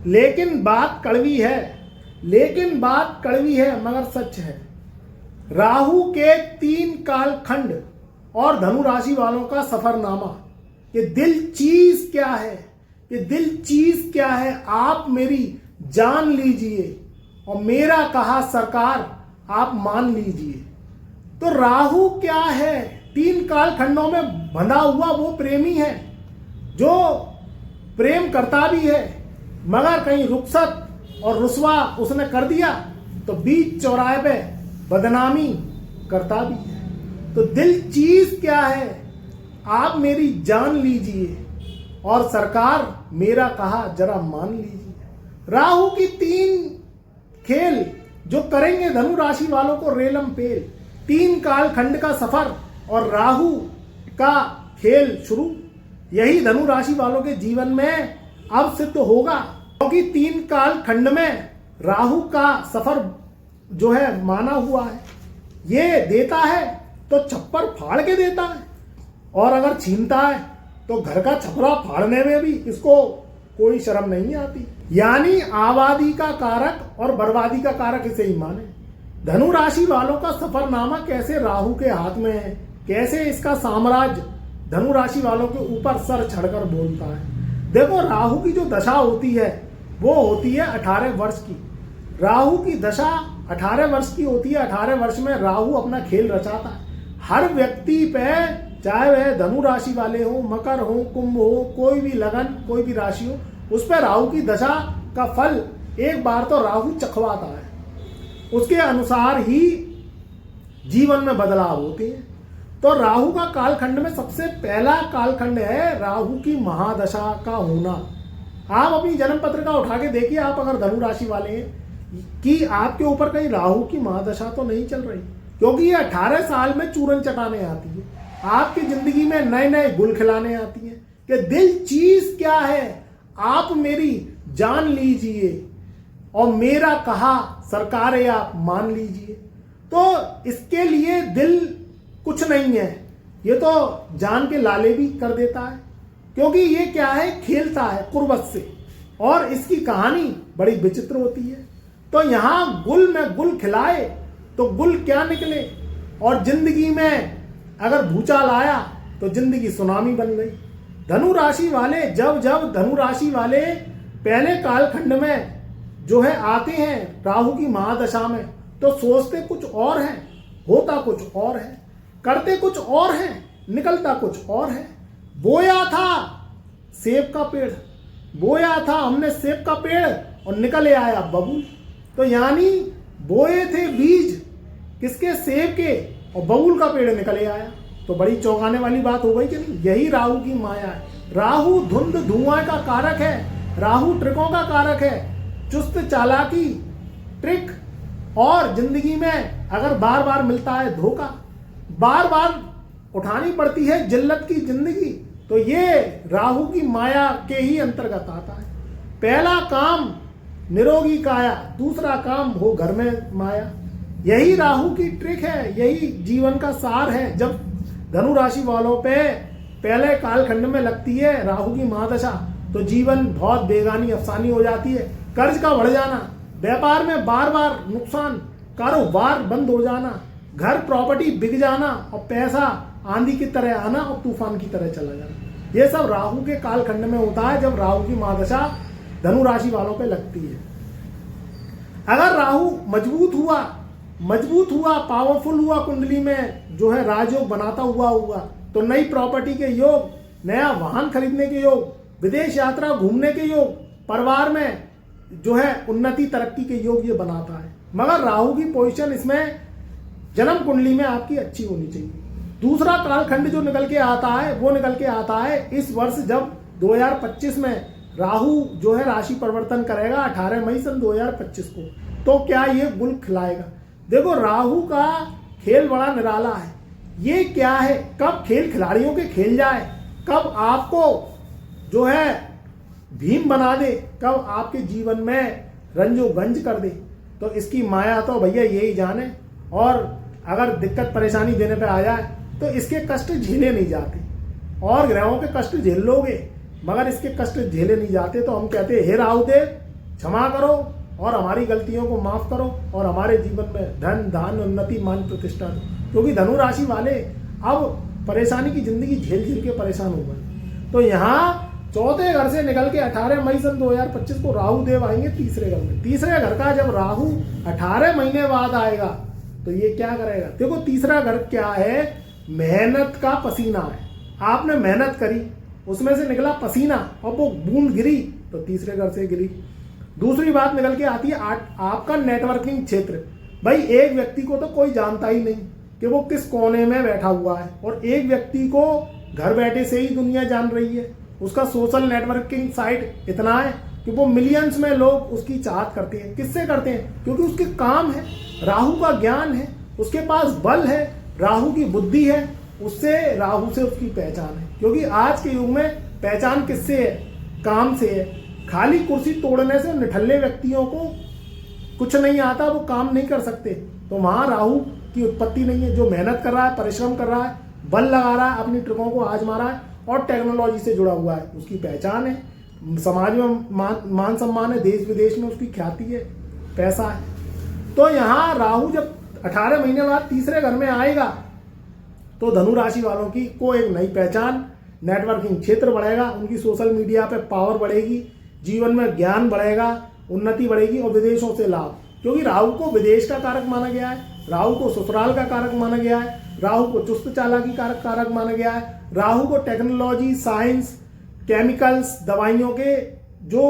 लेकिन बात कड़वी है मगर सच है। राहु के 3 कालखंड और धनु राशि वालों का सफरनामा। ये दिल चीज क्या है आप मेरी जान लीजिए और मेरा कहा सरकार आप मान लीजिए। तो राहु क्या है? 3 कालखंडों में बंधा हुआ वो प्रेमी है जो प्रेम करता भी है, मगर कहीं रुखसत और रुसवा उसने कर दिया तो बीच चौराहे पे बदनामी करता भी है। तो दिल चीज क्या है आप मेरी जान लीजिए और सरकार मेरा कहा जरा मान लीजिए। राहु की 3 खेल जो करेंगे धनु राशि वालों को रेलम पेल। 3 कालखंड का सफर और राहु का खेल शुरू, यही धनु राशि वालों के जीवन में अब सिद्ध होगा, क्योंकि 3 कालखंड में राहु का सफर जो है माना हुआ है। ये देता है तो छप्पर फाड़ के देता है, और अगर छीनता है तो घर का छपरा फाड़ने में भी इसको कोई शर्म नहीं आती। यानी आबादी का कारक और बर्बादी का कारक इसे ही माने। धनु राशि वालों का सफरनामा कैसे राहु के हाथ में है, कैसे इसका साम्राज्य धनु राशि वालों के ऊपर सर चढ़कर बोलता है। देखो, राहु की जो दशा होती है वो होती है 18 वर्ष की। राहु की दशा 18 वर्ष की होती है। 18 वर्ष में राहु अपना खेल रचाता है। हर व्यक्ति पे, चाहे वह धनु राशि वाले हो, मकर हो, कुंभ हो, कोई भी लगन, कोई भी राशि हो, उस पर राहु की दशा का फल एक बार तो राहु चखवाता है। उसके अनुसार ही जीवन में बदलाव होते हैं। तो राहु का कालखंड में सबसे पहला कालखंड है राहु की महादशा का होना। आप अपनी जन्म पत्रिका उठा के देखिए, आप अगर धनु राशि वाले हैं कि आपके ऊपर कहीं राहु की महादशा तो नहीं चल रही, क्योंकि ये 18 साल में चूरन चटाने आती है, आपकी जिंदगी में नए नए गुल खिलाने आती है कि दिल चीज क्या है आप मेरी जान लीजिए और मेरा कहा सरकार आप मान लीजिए। तो इसके लिए दिल कुछ नहीं है, ये तो जान के लाले भी कर देता है, क्योंकि ये क्या है, खेलता है कुर्बत से, और इसकी कहानी बड़ी विचित्र होती है। तो यहां गुल में गुल खिलाए तो गुल क्या निकले, और जिंदगी में अगर भूचाल आया तो जिंदगी सुनामी बन गई। धनु राशि वाले जब धनु राशि वाले पहले कालखंड में जो है आते हैं राहु की महादशा में, तो सोचते कुछ और है, होता कुछ और है, करते कुछ और है, निकलता कुछ और है। बोया था सेब का पेड़, बोया था हमने सेब का पेड़ और निकले आया बबूल। तो यानी बोए थे बीज किसके, सेब के, और बबूल का पेड़ निकले आया। तो बड़ी चौंकाने वाली बात हो गई कि नहीं। यही राहु की माया है। राहु धुंध धुआं का कारक है, राहु ट्रिकों का कारक है, चुस्त चालाकी, ट्रिक, और जिंदगी में अगर बार बार मिलता है धोखा, बार बार उठानी पड़ती है जिल्लत की जिंदगी, तो ये राहु की माया के ही अंतर्गत आता है। पहला काम निरोगी काया, दूसरा काम हो घर में माया। यही राहु की ट्रिक है, यही जीवन का सार है। जब धनु राशि वालों पे पहले कालखंड में लगती है राहु की महादशा, तो जीवन बहुत बेगानी अफसानी हो जाती है। कर्ज का बढ़ जाना, व्यापार में बार बार नुकसान, कारोबार बंद हो जाना, घर प्रॉपर्टी बिक जाना, और पैसा आंधी की तरह आना और तूफान की तरह चला जाना। ये सब राहु के कालखंड में होता है जब राहु की महादशा धनु राशि वालों पे लगती है। अगर राहु मजबूत हुआ, पावरफुल हुआ, कुंडली में जो है राजयोग बनाता हुआ, तो नई प्रॉपर्टी के योग, नया वाहन खरीदने के योग, विदेश यात्रा घूमने के योग, परिवार में जो है उन्नति तरक्की के योग ये बनाता है। मगर राहु की पोजीशन इसमें जन्म कुंडली में आपकी अच्छी होनी चाहिए। दूसरा कालखंड जो निकल के आता है इस वर्ष जब 2025 में राहु जो है राशि परिवर्तन करेगा 18 मई सन 2025 को। तो क्या ये गुल खिलाएगा? देखो, राहु का खेल बड़ा निराला है। ये क्या है, कब खेल खिलाड़ियों के खेल जाए, कब आपको जो है भीम बना दे, कब आपके जीवन में रंजो गंज कर दे, तो इसकी माया तो भैया यही जाने। और अगर दिक्कत परेशानी देने पे आ जाए तो इसके कष्ट झेले नहीं जाते, और ग्रहों के कष्ट झेल लोगे मगर इसके कष्ट झेले नहीं जाते। तो हम कहते हैं हे राहुदेव क्षमा करो और हमारी गलतियों को माफ करो और हमारे जीवन में धन धान उन्नति मान प्रतिष्ठा दो, क्योंकि धनु राशि वाले अब परेशानी की जिंदगी झेल झेल के परेशान हो गए। तो यहाँ चौथे घर से निकल के 18 मई सन 2025 को राहु देव आएंगे तीसरे घर में। तीसरे घर का जब राहु 18 महीने बाद आएगा तो ये क्या करेगा? देखो तीसरा घर क्या है? मेहनत का पसीना है। आपने मेहनत करी, उसमें से निकला पसीना और वो बूंद गिरी तो तीसरे घर से गिरी। दूसरी बात निकल के आती है आपका नेटवर्किंग क्षेत्र। भाई एक व्यक्ति को तो कोई जानता ही नहीं कि वो किस कोने में बैठा हुआ है, और एक व्यक्ति को घर बैठे से ही दुनिया जान रही है। उसका सोशल नेटवर्किंग साइट इतना है कि वो मिलियंस में लोग उसकी चाहत करते हैं। किससे करते हैं? क्योंकि उसके काम है, राहु का ज्ञान है, उसके पास बल है, राहु की बुद्धि है, उससे राहु से उसकी पहचान है। क्योंकि आज के युग में पहचान किससे है? काम से है। खाली कुर्सी तोड़ने से निठल्ले व्यक्तियों को कुछ नहीं आता, वो काम नहीं कर सकते। तो वहां राहु की उत्पत्ति नहीं है। जो मेहनत कर रहा है, परिश्रम कर रहा है, बल लगा रहा है, अपनी ट्रिकों को आजमा रहा है और टेक्नोलॉजी से जुड़ा हुआ है, उसकी पहचान है, समाज में मान सम्मान है, देश विदेश में उसकी ख्याति है, पैसा है। तो यहाँ राहु जब 18 महीने बाद तीसरे घर में आएगा तो धनु राशि वालों की को एक नई पहचान, नेटवर्किंग क्षेत्र बढ़ेगा, उनकी सोशल मीडिया पे पावर बढ़ेगी, जीवन में ज्ञान बढ़ेगा, उन्नति बढ़ेगी और विदेशों से लाभ। क्योंकि राहु को विदेश का कारक माना गया है, राहु को ससुराल का कारक माना गया है, राहु को चुस्त चालाकी कारक माना गया है, राहु को टेक्नोलॉजी, साइंस, केमिकल्स, दवाइयों के जो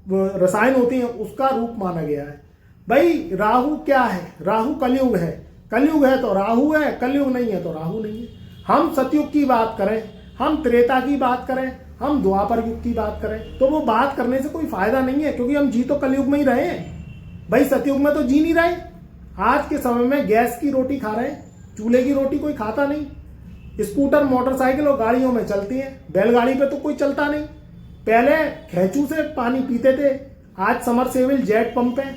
रसायन होते हैं उसका रूप माना गया है। भाई राहु क्या है? राहु कलयुग है। कलयुग है तो राहु है, कलयुग नहीं है तो राहु नहीं है। हम सतयुग की बात करें, हम त्रेता की बात करें, हम द्वापर युग की बात करें, तो वो बात करने से कोई फायदा नहीं है, क्योंकि हम जी तो कलयुग में ही रहे हैं। भाई सतयुग में तो जी नहीं रहे। आज के समय में गैस की रोटी खा रहे हैं, चूल्हे की रोटी कोई खाता नहीं। स्कूटर, मोटरसाइकिल और गाड़ियों में चलती हैं, बैलगाड़ी पे तो कोई चलता नहीं। पहले खेचू से पानी पीते थे, आज समरसेबल जेट पंप है,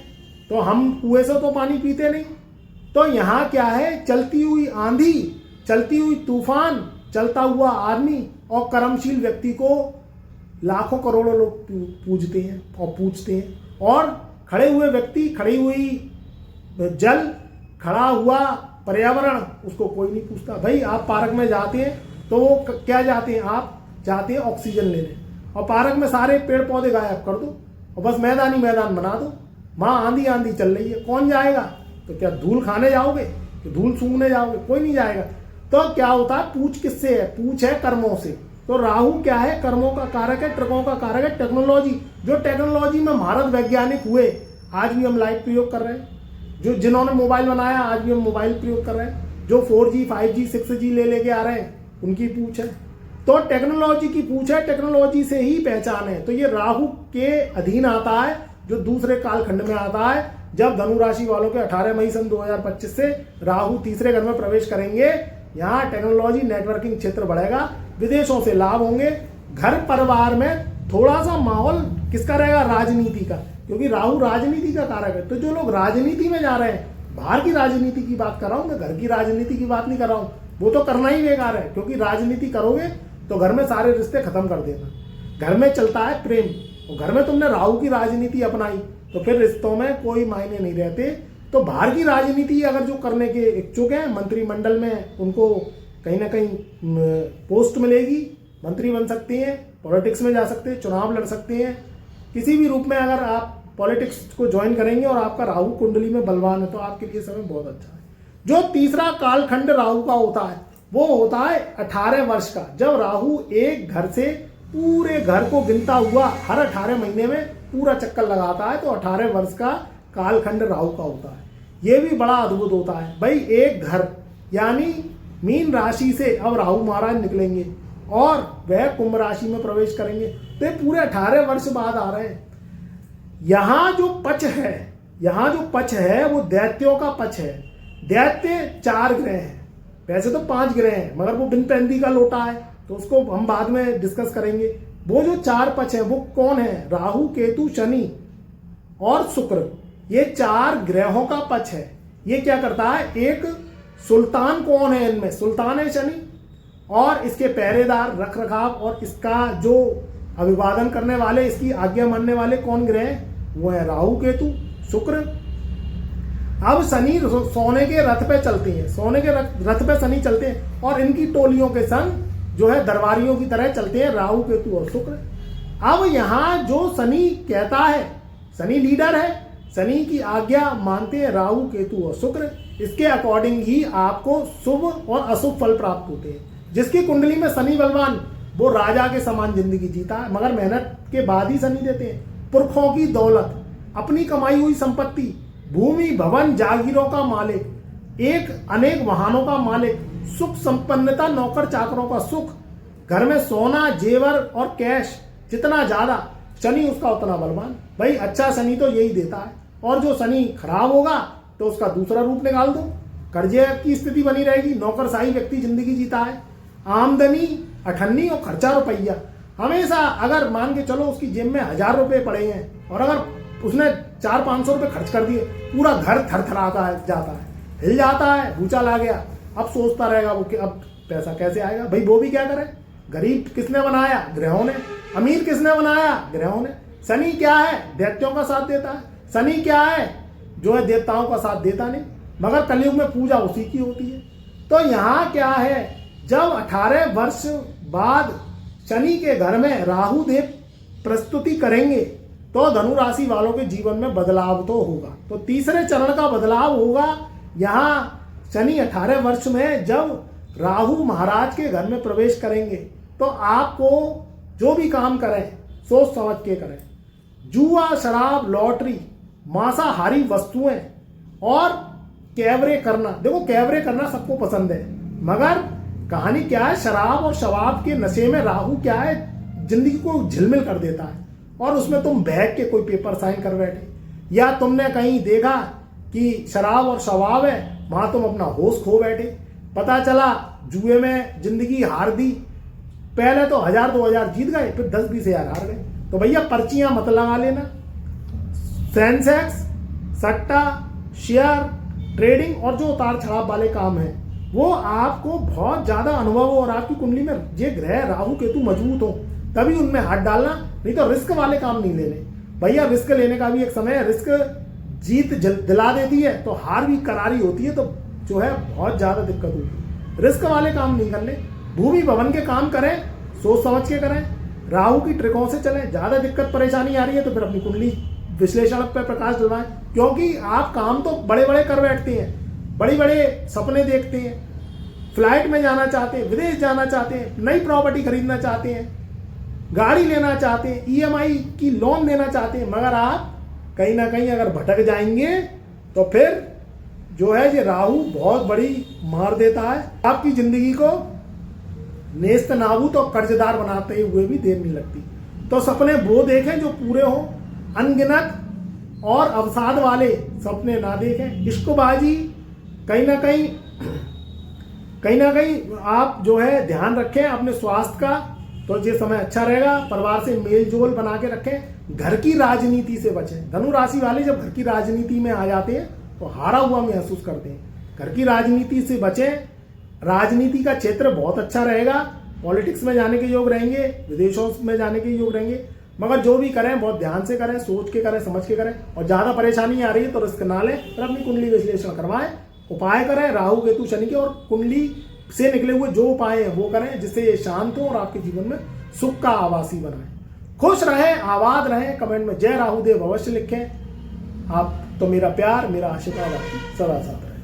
तो हम कुएं से तो पानी पीते नहीं। तो यहाँ क्या है? चलती हुई आंधी, चलती हुई तूफान, चलता हुआ आदमी और कर्मशील व्यक्ति को लाखों करोड़ों लोग पूजते हैं और पूछते हैं, और खड़े हुए व्यक्ति, खड़ी हुई जल, खड़ा हुआ पर्यावरण, उसको कोई नहीं पूछता। भाई आप पार्क में जाते हैं तो वो क्या जाते हैं? आप जाते हैं ऑक्सीजन लेने, और पार्क में सारे पेड़ पौधे गायब कर दो और बस मैदान ही मैदान बना दो। वहां आंधी आंधी चल रही है, कौन जाएगा? तो क्या धूल खाने जाओगे कि धूल सूंघने जाओगे? कोई नहीं जाएगा। तो क्या होता है? पूछ किससे है? पूछ है कर्मों से। तो राहु क्या है? कर्मों का कारक है, ट्रकों का कारक है, टेक्नोलॉजी। जो टेक्नोलॉजी में महारत वैज्ञानिक हुए, आज भी हम लाइट प्रयोग कर रहे हैं। जो जिन्होंने मोबाइल बनाया, आज भी हम मोबाइल प्रयोग कर रहे हैं। जो 4G, 5G, 6G लेके आ रहे हैं, उनकी पूछ है। तो टेक्नोलॉजी की पूछ है, टेक्नोलॉजी से ही पहचान है। तो ये राहु के अधीन आता है, जो दूसरे कालखंड में आता है, जब धनु राशि वालों के 18 मई सन 2025 से राहु तीसरे घर में प्रवेश करेंगे। यहाँ टेक्नोलॉजी, नेटवर्किंग क्षेत्र बढ़ेगा, विदेशों से लाभ होंगे। घर परिवार में थोड़ा सा माहौल किसका रहेगा? राजनीति का, क्योंकि राहु राजनीति का कारक है। तो जो लोग राजनीति में जा रहे हैं, बाहर की राजनीति की बात कर रहा हूँ मैं, घर की राजनीति की बात नहीं कर रहा हूँ, वो तो करना ही बेकार है। क्योंकि राजनीति करोगे तो घर में सारे रिश्ते खत्म कर देना। घर में चलता है प्रेम, और घर में तुमने राहु की राजनीति अपनाई तो फिर रिश्तों में कोई मायने नहीं रहते। तो बाहर की राजनीति अगर जो करने के इच्छुक हैं, मंत्रिमंडल में उनको कहीं ना कहीं पोस्ट मिलेगी, मंत्री बन सकते हैं, पॉलिटिक्स में जा सकते हैं, चुनाव लड़ सकते हैं। किसी भी रूप में अगर आप पॉलिटिक्स को ज्वाइन करेंगे और आपका राहु कुंडली में बलवान है तो आपके लिए समय बहुत अच्छा है। जो तीसरा कालखंड राहु का होता है वो होता है 18 वर्ष का, जब राहु एक घर से पूरे घर को गिनता हुआ हर 18 महीने में पूरा चक्कर लगाता है, तो 18 वर्ष का कालखंड राहु का होता है। ये भी बड़ा अद्भुत होता है। भाई एक घर यानी मीन राशि से अब राहु महाराज निकलेंगे और वह कुंभ राशि में प्रवेश करेंगे, तो ये पूरे 18 वर्ष बाद आ रहे हैं। यहाँ जो पक्ष है वो दैत्यों का पक्ष है। दैत्य 4 ग्रह हैं, वैसे तो 5 ग्रह हैं, मगर वो बिन पेंदी का लोटा है, तो उसको हम बाद में डिस्कस करेंगे। वो जो 4 पक्ष है वो कौन है? राहु, केतु, शनि और शुक्र, ये 4 ग्रहों का पक्ष है। ये क्या करता है? एक सुल्तान कौन है इनमें? सुल्तान है शनि, और इसके पहरेदार, रख रखाव और इसका जो अभिवादन करने वाले, इसकी आज्ञा मानने वाले कौन ग्रह हैं? वो है राहु केतु शुक्र। अब शनि सोने के रथ पे चलते हैं, सोने के रथ पे शनि चलते हैं और इनकी टोलियों के संग जो है दरबारियों की तरह चलते हैं राहु केतु और शुक्र। अब यहाँ जो शनि कहता है, शनि लीडर है, शनि की आज्ञा मानते हैं राहु केतु और शुक्र। इसके अकॉर्डिंग ही आपको शुभ और अशुभ फल प्राप्त होते हैं। जिसकी कुंडली में शनि बलवान वो राजा के समान जिंदगी जीता है, मगर मेहनत के बाद ही शनि देते हैं। पुरखों की दौलत, अपनी कमाई हुई संपत्ति, भूमि भवन जागीरों का मालिक, एक अनेक वाहनों का मालिक, सुख संपन्नता, नौकर चाकरों का सुख, घर में सोना जेवर और कैश जितना ज्यादा शनि उसका उतना बलवान। भाई अच्छा शनि तो यही देता है। और जो शनि खराब होगा तो उसका दूसरा रूप निकाल दो, कर्जे की स्थिति बनी रहेगी, नौकरशाही व्यक्ति जिंदगी जीता है, आमदनी अठन्नी और खर्चा रुपया। हमेशा अगर मान के चलो उसकी जेब में 1000 रुपये पड़े हैं और अगर उसने 400-500 रुपये खर्च कर दिए, पूरा घर थरथराता है, जाता है, हिल जाता है, भूचाल आ गया। अब सोचता रहेगा वो कि अब पैसा कैसे आएगा। भाई वो भी क्या करे, गरीब किसने बनाया, ग्रहों ने, अमीर किसने बनाया, ग्रहों ने। शनि क्या है, दैत्यों का साथ देता है। शनि क्या है, जो है देवताओं का साथ देता नहीं, मगर कलयुग में पूजा उसी की होती है। तो यहाँ क्या है, जब 18 वर्ष बाद शनि के घर में राहु देव प्रस्तुति करेंगे तो धनु राशि वालों के जीवन में बदलाव तो होगा। तो तीसरे चरण का बदलाव होगा। यहाँ शनि 18 वर्ष में जब राहु महाराज के घर में प्रवेश करेंगे तो आपको जो भी काम करें सोच समझ के करें। जुआ, शराब, लॉटरी, मांसाहारी वस्तुएं और कैवरे करना, देखो कैवरे करना सबको पसंद है, मगर कहानी क्या है, शराब और शवाब के नशे में राहु क्या है, जिंदगी को झिलमिल कर देता है और उसमें तुम बहक के कोई पेपर साइन कर बैठे, या तुमने कहीं देखा कि शराब और शवाब है, वहां तुम अपना होश खो बैठे, पता चला जुए में जिंदगी हार दी, पहले तो 1000-2000 जीत गए, फिर 10-20 हजार हार गए। तो भैया पर्चियां मत लगा लेना। सेंसेक्स, सट्टा, शेयर ट्रेडिंग और जो उतार चढ़ाव वाले काम है वो आपको बहुत ज्यादा अनुभव हो और आपकी कुंडली में ये ग्रह राहु केतु मजबूत हो तभी उनमें हाथ डालना, नहीं तो रिस्क वाले काम नहीं लेने। भैया रिस्क लेने का भी एक समय है, रिस्क जीत दिला देती है तो हार भी करारी होती है, तो जो है बहुत ज्यादा दिक्कत होती है। रिस्क वाले काम नहीं करने, भूमि भवन के काम करें, सोच समझ के करें, राहु की ट्रिकों से चलें। ज्यादा दिक्कत परेशानी आ रही है तो फिर अपनी कुंडली विश्लेषण पर प्रकाश डलवाएं, क्योंकि आप काम तो बड़े बड़े कर बैठते हैं, बड़े बड़े सपने देखते हैं, फ्लाइट में जाना चाहते हैं, विदेश जाना चाहते हैं, नई प्रॉपर्टी खरीदना चाहते हैं, गाड़ी लेना चाहते हैं, ईएमआई की लोन लेना चाहते हैं, मगर आप कहीं ना कहीं अगर भटक जाएंगे तो फिर जो है ये राहु बहुत बड़ी मार देता है। आपकी जिंदगी को नेस्त नाबूद और कर्जदार बनाते हुए भी देर नहीं लगती। तो सपने वो देखें जो पूरे हों, अनगिनत और अवसाद वाले सपने ना देखें। इश्कबाजी कहीं ना कहीं आप जो है ध्यान रखें अपने स्वास्थ्य का, तो ये समय अच्छा रहेगा। परिवार से मेल जोल बना के रखें। घर की राजनीति से बचें। धनु राशि वाले जब घर की राजनीति में आ जाते हैं तो हारा हुआ महसूस करते हैं। घर की राजनीति से बचें। राजनीति का क्षेत्र बहुत अच्छा रहेगा, पॉलिटिक्स में जाने के योग रहेंगे, विदेशों में जाने के योग रहेंगे, मगर जो भी करें बहुत ध्यान से करें, सोच के करें, समझ के करें। और ज्यादा परेशानी आ रही है तो रिस्क ना लें, पर अपनी कुंडली विश्लेषण करवाएं, उपाय करें राहु केतु शनि के, और कुंडली से निकले हुए जो उपाय हैं वो करें जिससे ये शांत हो और आपके जीवन में सुख का आवासी बनाए। खुश रहें, आबाद रहें। कमेंट में जय राहुदेव अवश्य लिखें। आप तो मेरा प्यार, मेरा आशीर्वाद आपकी सदा साथ रहे।